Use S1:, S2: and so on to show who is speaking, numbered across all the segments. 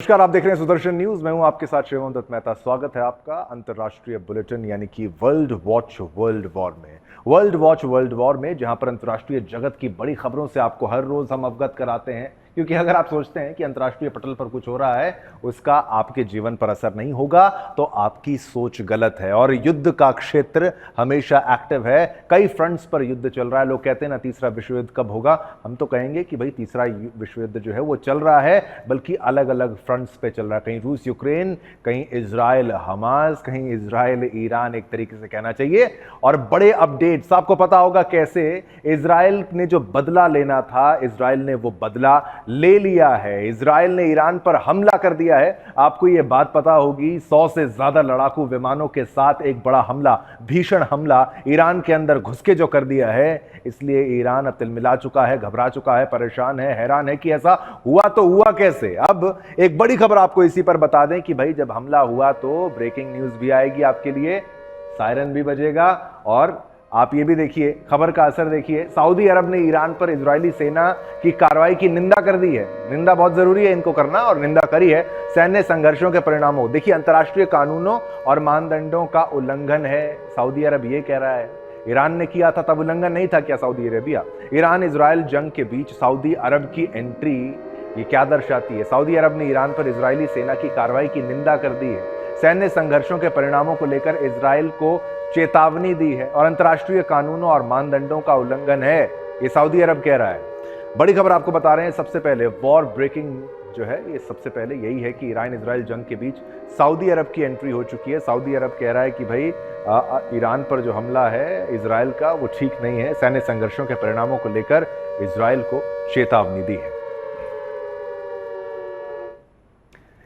S1: नमस्कार, आप देख रहे हैं सुदर्शन न्यूज। मैं हूं आपके साथ शिवम दत्त मेहता। स्वागत है आपका अंतर्राष्ट्रीय बुलेटिन यानी कि वर्ल्ड वॉच वर्ल्ड वॉर में। वर्ल्ड वॉच वर्ल्ड वॉर में जहां पर अंतर्राष्ट्रीय जगत की बड़ी खबरों से आपको हर रोज हम अवगत कराते हैं, क्योंकि अगर आप सोचते हैं कि अंतर्राष्ट्रीय पटल पर कुछ हो रहा है उसका आपके जीवन पर असर नहीं होगा तो आपकी सोच गलत है। और युद्ध का क्षेत्र हमेशा एक्टिव है, कई फ्रंट्स पर युद्ध चल रहा है। लोग कहते हैं ना तीसरा विश्व युद्ध कब होगा, हम तो कहेंगे कि भाई तीसरा विश्व युद्ध जो है वो चल रहा है, बल्कि अलग अलग फ्रंट्स पे चल रहा है। कहीं रूस यूक्रेन, कहीं इजराइल हमास, कहीं इजराइल ईरान, एक तरीके से कहना चाहिए। और बड़े अपडेट्स आपको पता होगा कैसे इजराइल ने जो बदला लेना था, इजराइल ने वो बदला ले लिया है। इजराइल ने ईरान पर हमला कर दिया है। आपको यह बात पता होगी, 100 से ज्यादा लड़ाकू विमानों के साथ एक बड़ा हमला, भीषण हमला ईरान के अंदर घुस के जो कर दिया है। इसलिए ईरान अब तिलमिला चुका है, घबरा चुका है, परेशान है, हैरान है कि ऐसा हुआ तो हुआ कैसे। अब एक बड़ी खबर आपको इसी पर बता दें कि भाई जब हमला हुआ तो ब्रेकिंग न्यूज भी आएगी आपके लिए, सायरन भी बजेगा। और आप ये भी देखिए, खबर का असर देखिए, सऊदी अरब ने ईरान पर इजरायली सेना की कार्रवाई की निंदा कर दी है। निंदा बहुत जरूरी है इनको करना, और निंदा करी है। सैन्य संघर्षों के परिणामों, देखिए अंतर्राष्ट्रीय कानूनों और मानदंडों का उल्लंघन है, सऊदी अरब ये कह रहा है। ईरान ने किया था तब उल्लंघन नहीं था क्या सऊदी अरेबिया? ईरान इजराइल जंग के बीच सऊदी अरब की एंट्री ये क्या दर्शाती है? सऊदी अरब ने ईरान पर इजरायली सेना की कार्रवाई की निंदा कर दी है। सैन्य संघर्षों के परिणामों को लेकर इजराइल को चेतावनी दी है और अंतर्राष्ट्रीय कानूनों और मानदंडों का उल्लंघन है, ये सऊदी अरब कह रहा है। बड़ी खबर आपको बता रहे हैं। सबसे पहले वॉर ब्रेकिंग जो है, ये सबसे पहले यही है कि ईरान इजराइल जंग के बीच सऊदी अरब की एंट्री हो चुकी है। सऊदी अरब कह रहा है कि भाई ईरान पर जो हमला है इजराइल का वो ठीक नहीं है। सैन्य संघर्षों के परिणामों को लेकर इजराइल को चेतावनी दी है।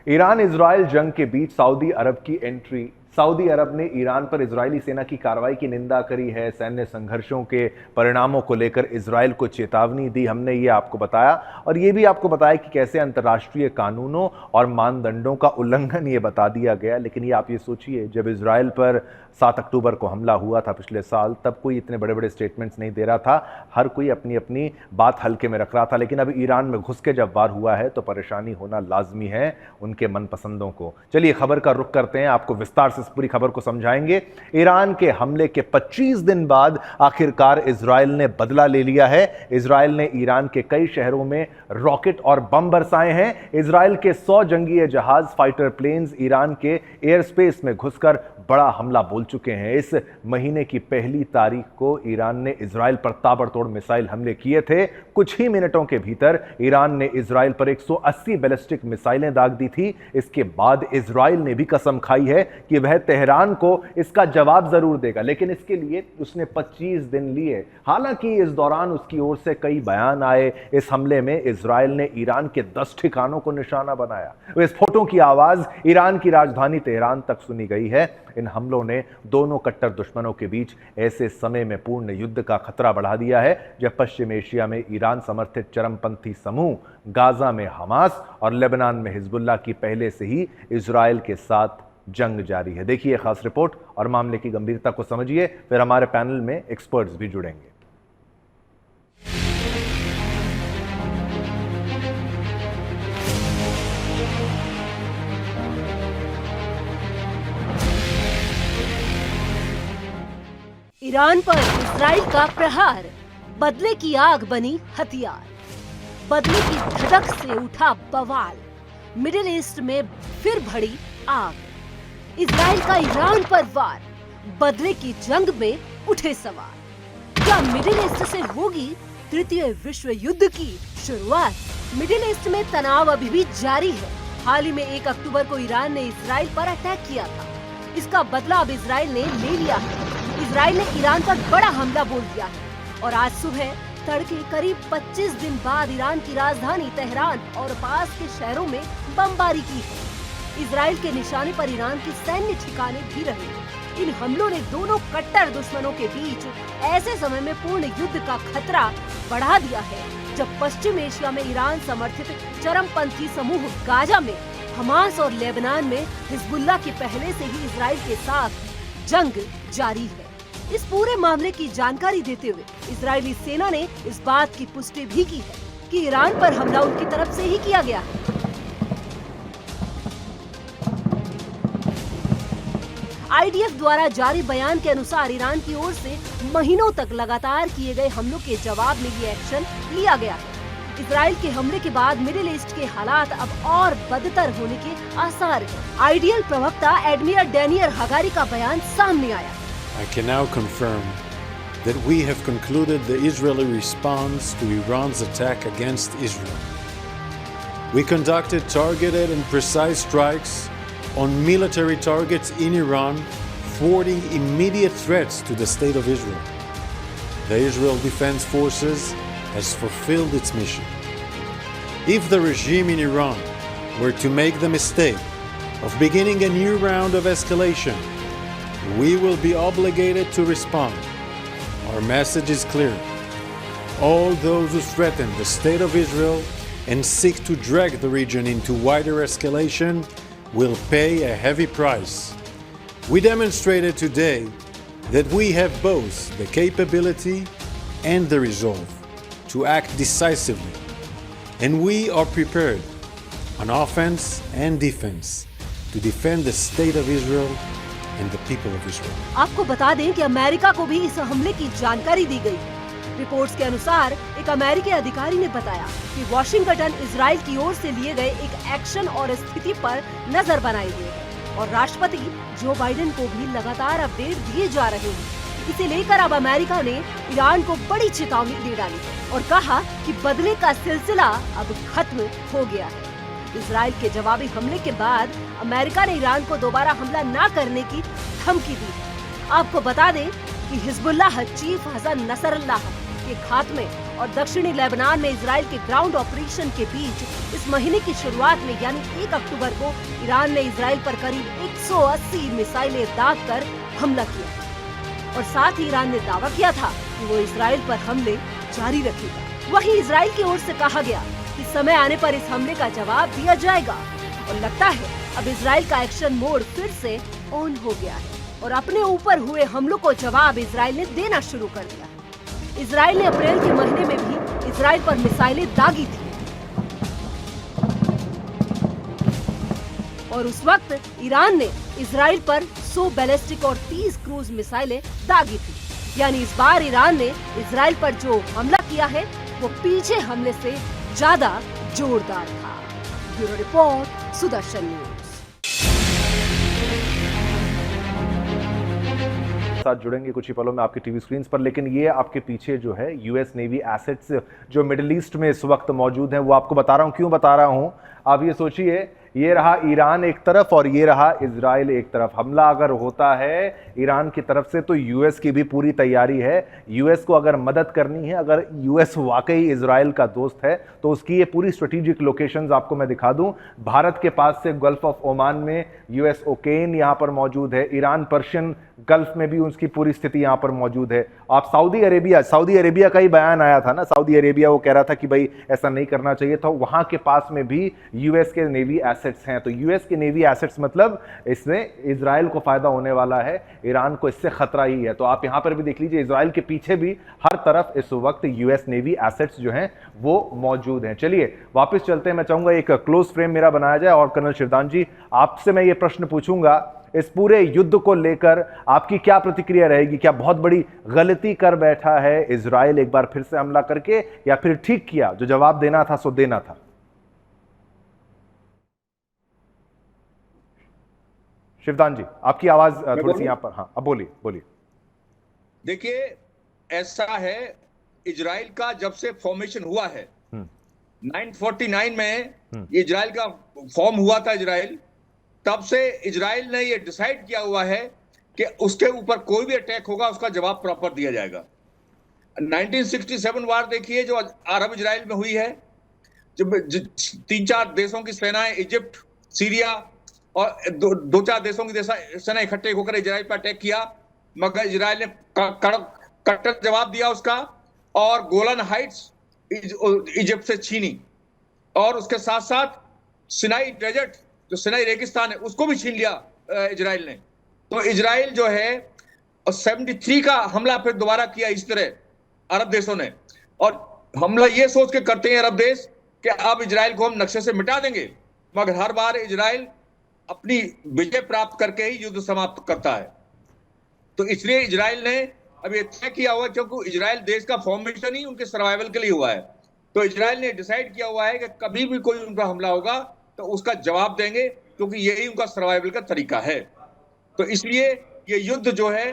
S1: ईरान इजराइल जंग के बीच सऊदी अरब की एंट्री। सऊदी अरब ने ईरान पर इजरायली सेना की कार्रवाई की निंदा करी है। सैन्य संघर्षों के परिणामों को लेकर इजराइल को चेतावनी दी। हमने ये आपको बताया, और ये भी आपको बताया कि कैसे अंतर्राष्ट्रीय कानूनों और मानदंडों का उल्लंघन ये बता दिया गया। लेकिन ये आप ये सोचिए, जब इजराइल पर 7 अक्टूबर को हमला हुआ था पिछले साल, तब कोई इतने बड़े बड़े स्टेटमेंट्स नहीं दे रहा था, हर कोई अपनी अपनी बात हल्के में रख रहा था। लेकिन अब ईरान में घुस के जब वार हुआ है तो परेशानी होना लाजमी है उनके मनपसंदों को। चलिए खबर का रुख करते हैं, आपको विस्तार से इस पूरी खबर को समझाएंगे। ईरान के हमले के 25 दिन बाद आखिरकार इजराइल ने बदला ले लिया है। इजराइल ने ईरान के कई शहरों में रॉकेट और बम बरसाए हैं। इजराइल के 100 जंगीय जहाज, फाइटर प्लेन्स ईरान के एयर स्पेस में घुसकर बड़ा हमला बोल चुके हैं। इस महीने की 1 तारीख को ईरान ने इजराइल पर ताबड़तोड़ मिसाइल हमले किए थे। कुछ ही मिनटों के भीतर ईरान ने इजराइल पर 180 बैलिस्टिक मिसाइलें दाग दी थी। इसके बाद इजराइल ने भी कसम खाई है कि वह तेहरान को इसका जवाब जरूर देगा, लेकिन इसके लिए उसने 25 दिन लिए। हालांकि इस दौरान उसकी ओर से कई बयान आए। इस हमले में इजराइल ने ईरान के 10 ठिकानों को निशाना बनाया। विस्फोटों की आवाज ईरान की राजधानी तेहरान तक सुनी गई है। इन हमलों ने दोनों कट्टर दुश्मनों के बीच ऐसे समय में पूर्ण युद्ध का खतरा बढ़ा दिया है जब पश्चिम एशिया में ईरान समर्थित चरमपंथी समूह, गाजा में हमास और लेबनान में हिजबुल्लाह की पहले से ही इजराइल के साथ जंग जारी है। देखिए खास रिपोर्ट और मामले की गंभीरता को समझिए, फिर हमारे पैनल में एक्सपर्ट्स भी जुड़ेंगे।
S2: ईरान पर इजराइल का प्रहार, बदले की आग बनी हथियार। बदले की धड़क से उठा बवाल, मिडिल ईस्ट में फिर भड़ी आग। इजराइल का ईरान पर वार, बदले की जंग में उठे सवाल। क्या मिडिल ईस्ट से होगी तृतीय विश्व युद्ध की शुरुआत? मिडिल ईस्ट में तनाव अभी भी जारी है। हाल ही में 1 अक्टूबर को ईरान ने इजराइल पर अटैक किया था। इसका बदला अब इजराइल ने ले लिया है। इजराइल ने ईरान पर बड़ा हमला बोल दिया है और आज सुबह तड़के करीब 25 दिन बाद ईरान की राजधानी तेहरान और पास के शहरों में बमबारी की है। इजराइल के निशाने पर ईरान के सैन्य ठिकाने भी रहे। इन हमलों ने दोनों कट्टर दुश्मनों के बीच ऐसे समय में पूर्ण युद्ध का खतरा बढ़ा दिया है जब पश्चिम एशिया में ईरान समर्थित चरमपंथी समूह गाजा में हमास और लेबनान में हिजबुल्लाह की पहले से ही इजराइल के साथ जंग जारी है। इस पूरे मामले की जानकारी देते हुए इजरायली सेना ने इस बात की पुष्टि भी की है कि ईरान पर हमला उनकी तरफ से ही किया गया है। आईडीएफ द्वारा जारी बयान के अनुसार ईरान की ओर से महीनों तक लगातार किए गए हमलों के जवाब में ये एक्शन लिया गया है। इजराइल के हमले के बाद मिडिल ईस्ट के हालात अब और बदतर होने के आसार हैं। आईडीएल प्रवक्ता एडमिरल डेनियल हगारी का बयान सामने आया।
S3: I can now confirm that we have concluded the Israeli response to Iran's attack against Israel. We conducted targeted and precise strikes on military targets in Iran, thwarting immediate threats to the state of Israel. The Israel Defense Forces has fulfilled its mission. If the regime in Iran were to make the mistake of beginning a new round of escalation, we will be obligated to respond. Our message is clear. All those who threaten the state of Israel and seek to drag the region into wider escalation will pay a heavy price. We demonstrated today that we have both the capability and the resolve to act decisively, and we are prepared on offense and defense to defend the state of Israel and the people of Israel.
S2: आपको बता दें कि America को भी इस हमले की जानकारी दी गई। रिपोर्ट्स के अनुसार एक अमेरिकी अधिकारी ने बताया कि वाशिंगटन इजराइल की ओर से लिए गए एक एक्शन और स्थिति पर नजर बनाई हुई है और राष्ट्रपति जो बाइडेन को भी लगातार अपडेट दिए जा रहे हैं। इसे लेकर अब अमेरिका ने ईरान को बड़ी चेतावनी दे डाली और कहा कि बदले का सिलसिला अब खत्म हो गया है। इजराइल के जवाबी हमले के बाद अमेरिका ने ईरान को दोबारा हमला न करने की धमकी दी। आपको बता दें कि हिजबुल्लाह चीफ हसन नसरल्लाह के खात्मे और दक्षिणी लेबनान में इजराइल के ग्राउंड ऑपरेशन के बीच इस महीने की शुरुआत में यानी 1 अक्टूबर को ईरान ने इजराइल पर करीब 180 मिसाइलें दागकर हमला किया और साथ ही ईरान ने दावा किया था कि वो इजराइल पर हमले जारी रखेगा। वहीं इजराइल की ओर से कहा गया कि समय आने पर इस हमले का जवाब दिया जाएगा और लगता है अब इजराइल का एक्शन मोड फिर से ऑन हो गया है और अपने ऊपर हुए हमलों को जवाब इजराइल ने देना शुरू कर दिया। इजराइल ने अप्रैल के महीने में भी इजराइल पर मिसाइलें दागी थी और उस वक्त ईरान ने इजराइल पर 100 बैलिस्टिक और 30 क्रूज मिसाइलें दागी थी। यानी इस बार ईरान ने इजराइल पर जो हमला किया है वो पीछे हमले से ज्यादा जोरदार था। Bureau report, Sudarshan news.
S1: साथ जुड़ेंगे कुछ ही पलों में आपकी टीवी स्क्रीन पर, लेकिन ये आपके पीछे जो है यूएस नेवी एसेट्स जो मिडिल ईस्ट में इस वक्त मौजूद हैं वो आपको बता रहा हूं। क्यों बता रहा हूं, आप ये सोचिए, ये रहा ईरान एक तरफ और ये रहा इजराइल एक तरफ। हमला अगर होता है ईरान की तरफ से तो यूएस की भी पूरी तैयारी है। यूएस को अगर मदद करनी है, अगर यूएस वाकई इजराइल का दोस्त है तो उसकी ये पूरी स्ट्रेटेजिक लोकेशंस आपको मैं दिखा दूं। भारत के पास से गल्फ ऑफ ओमान में यूएस ओकेन यहां पर मौजूद है। ईरान पर्शियन गल्फ में भी उसकी पूरी स्थिति यहां पर मौजूद है। आप सऊदी अरेबिया का ही बयान आया था ना, सऊदी अरेबिया वो कह रहा था कि भाई ऐसा नहीं करना चाहिए था। वहां के पास में भी यूएस के नेवी एसेट्स हैं। तो यूएस के नेवी एसेट्स मतलब इसमें इजराइल को फायदा होने वाला है, ईरान को इससे खतरा ही है। तो आप यहां पर भी देख लीजिए, इजराइल के पीछे भी हर तरफ इस वक्त यूएस नेवी एसेट्स जो हैं वो मौजूद हैं। चलिए वापस चलते हैं। मैं चाहूंगा एक क्लोज फ्रेम मेरा बनाया जाए और कर्नल शिवदान जी, आपसे मैं ये प्रश्न पूछूंगा, इस पूरे युद्ध को लेकर आपकी क्या प्रतिक्रिया रहेगी? क्या बहुत बड़ी गलती कर बैठा है इजराइल एक बार फिर से हमला करके, या फिर ठीक किया, जो जवाब देना था सो देना था? शिवदान जी आपकी आवाज थोड़ी सी यहां पर, हाँ अब बोलिए।
S4: देखिए ऐसा है, इजराइल का जब से फॉर्मेशन हुआ है 949 में इजराइल का फॉर्म हुआ था इजराइल, तब से इजराइल ने ये डिसाइड किया हुआ है कि उसके ऊपर कोई भी अटैक होगा उसका जवाब प्रॉपर दिया जाएगा। 1967 वार देखिए जो अरब इजराइल में हुई है, जब 3-4 देशों की सेनाएं, इजिप्ट, सीरिया और 2-4 देशों की सेना इकट्ठे होकर इजराइल पर अटैक किया, मगर इजराइल ने कट्टर जवाब दिया उसका और गोलन हाइट्स इजिप्ट से छीनी और उसके साथ साथ सिनाई डेजर्ट जो सिनाई रेगिस्तान है उसको भी छीन लिया इजराइल ने। तो इजराइल जो है 73 का हमला फिर दोबारा किया इस तरह अरब देशों ने, और हमला ये सोच के करते हैं अरब देश कि अब इजराइल को हम नक्शे से मिटा देंगे, मगर हर बार इजराइल अपनी विजय प्राप्त करके ही युद्ध समाप्त करता है। तो इसलिए इजराइल ने अब ये तय किया हुआ, क्योंकि इजराइल देश का फॉर्मेशन ही उनके सर्वाइवल के लिए हुआ है, तो इजराइल ने डिसाइड किया हुआ है कि कभी भी कोई उनका हमला होगा तो उसका जवाब देंगे, क्योंकि यही उनका सर्वाइवल का तरीका है। तो इसलिए ये युद्ध जो है,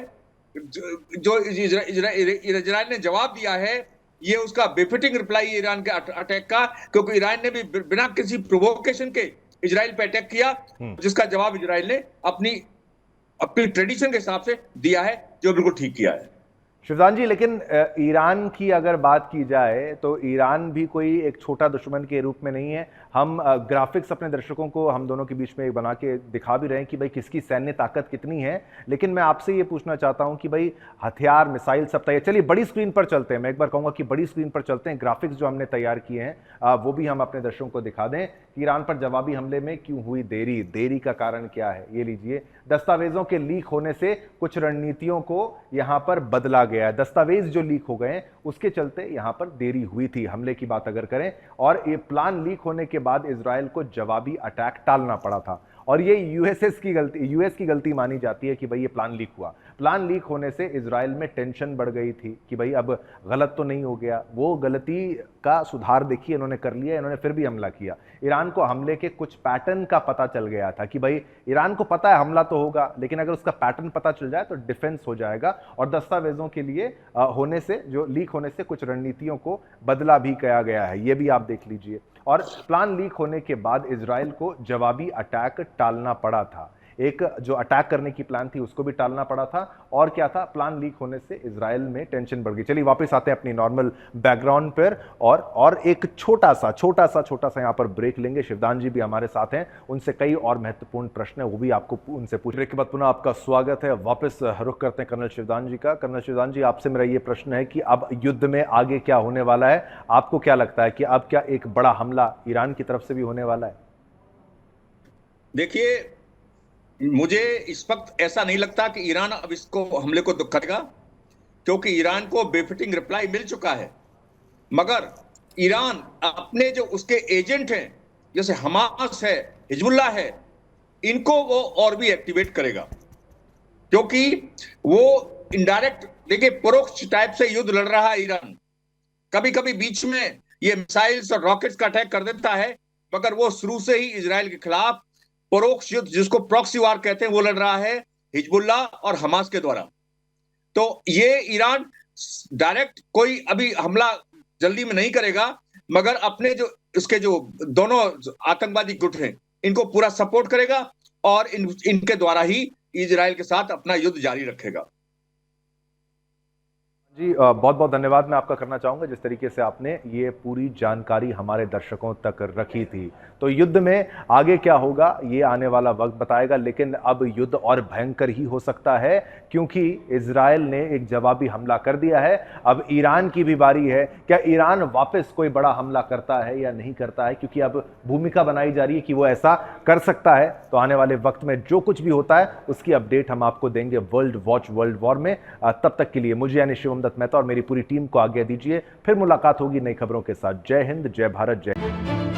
S4: जो इजराइल ने जवाब दिया है, ये उसका बेफिटिंग रिप्लाई ईरान के अटैक का, क्योंकि ईरान ने भी बिना किसी प्रोवोकेशन के इजराइल पे अटैक किया, जिसका जवाब इजराइल ने अपनी ट्रेडिशन के हिसाब से दिया है, जो बिल्कुल ठीक किया है।
S1: शिवदान जी, लेकिन ईरान की अगर बात की जाए तो ईरान भी कोई एक छोटा दुश्मन के रूप में नहीं है। हम ग्राफिक्स अपने दर्शकों को हम दोनों के बीच में बना के दिखा भी रहे हैं कि भाई किसकी सैन्य ताकत कितनी है, लेकिन मैं आपसे ये पूछना चाहता हूं कि भाई हथियार, मिसाइल सब तैयार। चलिए बड़ी स्क्रीन पर चलते हैं, मैं एक बार कहूंगा कि बड़ी स्क्रीन पर चलते हैं। ग्राफिक्स जो हमने तैयार किए हैं वो भी हम अपने दर्शकों को दिखा दें कि ईरान पर जवाबी हमले में क्यों हुई देरी का कारण क्या है। ये लीजिए, दस्तावेजों के लीक होने से कुछ रणनीतियों को यहां पर बदला गया है। दस्तावेज जो लीक हो गए उसके चलते यहां पर देरी हुई थी हमले की बात अगर करें, और ये प्लान लीक होने के बाद इजराइल को जवाबी अटैक टालना पड़ा था। और ये यूएस की गलती मानी जाती है कि भाई ये प्लान लीक हुआ। प्लान लीक होने से इजराइल में टेंशन बढ़ गई थी कि भाई अब गलत तो नहीं हो गया। वो गलती का सुधार देखिए इन्होंने कर लिया, इन्होंने फिर भी हमला किया। ईरान को हमले के कुछ पैटर्न का पता चल गया था कि भाई ईरान को पता है हमला तो होगा, लेकिन अगर उसका पैटर्न पता चल जाए तो डिफेंस हो जाएगा। और दस्तावेजों के लिए होने से, जो लीक होने से कुछ रणनीतियों को बदला भी किया गया है, ये भी आप देख लीजिए। और प्लान लीक होने के बाद इजराइल को जवाबी अटैक टालना पड़ा था। एक जो अटैक करने की प्लान थी उसको भी टालना पड़ा था। और क्या था, प्लान लीक होने से इजराइल में टेंशन बढ़ गई। चलिए वापस आते हैं अपनी नॉर्मल बैकग्राउंड पर और एक छोटा सा यहां पर ब्रेक लेंगे। शिवदान जी भी हमारे साथ हैं, उनसे कई और महत्वपूर्ण प्रश्न है वो भी आपको उनसे पूछने के बाद पुनः आपका स्वागत है। वापस रुख करते हैं कर्नल शिवदान जी का। कर्नल शिवदान जी, आपसे मेरा ये प्रश्न है कि अब युद्ध में आगे क्या होने वाला है? आपको क्या लगता है कि अब क्या एक बड़ा हमला ईरान की तरफ से भी होने वाला है?
S4: देखिए, मुझे इस वक्त ऐसा नहीं लगता कि ईरान अब इसको हमले को करेगा, क्योंकि ईरान को बेफिटिंग रिप्लाई मिल चुका है। मगर ईरान अपने जो उसके एजेंट हैं, जैसे हमास है, हिजबुल्ला है, इनको वो और भी एक्टिवेट करेगा, क्योंकि वो इनडायरेक्ट, देखिए, परोक्ष टाइप से युद्ध लड़ रहा है ईरान। कभी कभी बीच में ये मिसाइल्स और रॉकेट्स का अटैक कर देता है, मगर वो शुरू से ही इजराइल के खिलाफ परोक्ष युद्ध, जिसको प्रॉक्सी वार कहते हैं, वो लड़ रहा है हिजबुल्ला और हमास के द्वारा। तो ये ईरान डायरेक्ट कोई अभी हमला जल्दी में नहीं करेगा, मगर अपने जो इसके जो दोनों आतंकवादी गुट हैं, इनको पूरा सपोर्ट करेगा और इनके द्वारा ही इजराइल के साथ अपना युद्ध जारी रखेगा।
S1: जी बहुत बहुत धन्यवाद मैं आपका करना चाहूंगा, जिस तरीके से आपने ये पूरी जानकारी हमारे दर्शकों तक रखी थी। तो युद्ध में आगे क्या होगा ये आने वाला वक्त बताएगा, लेकिन अब युद्ध और भयंकर ही हो सकता है, क्योंकि इजराइल ने एक जवाबी हमला कर दिया है। अब ईरान की भी बारी है। क्या ईरान वापस कोई बड़ा हमला करता है या नहीं करता है, क्योंकि अब भूमिका बनाई जा रही है कि वो ऐसा कर सकता है। तो आने वाले वक्त में जो कुछ भी होता है उसकी अपडेट हम आपको देंगे वर्ल्ड वॉच वर्ल्ड वॉर में। तब तक के लिए मुझे यानी शिवम दत्त मेहता और मेरी पूरी टीम को आज्ञा दीजिए। फिर मुलाकात होगी नई खबरों के साथ। जय हिंद, जय भारत, जय।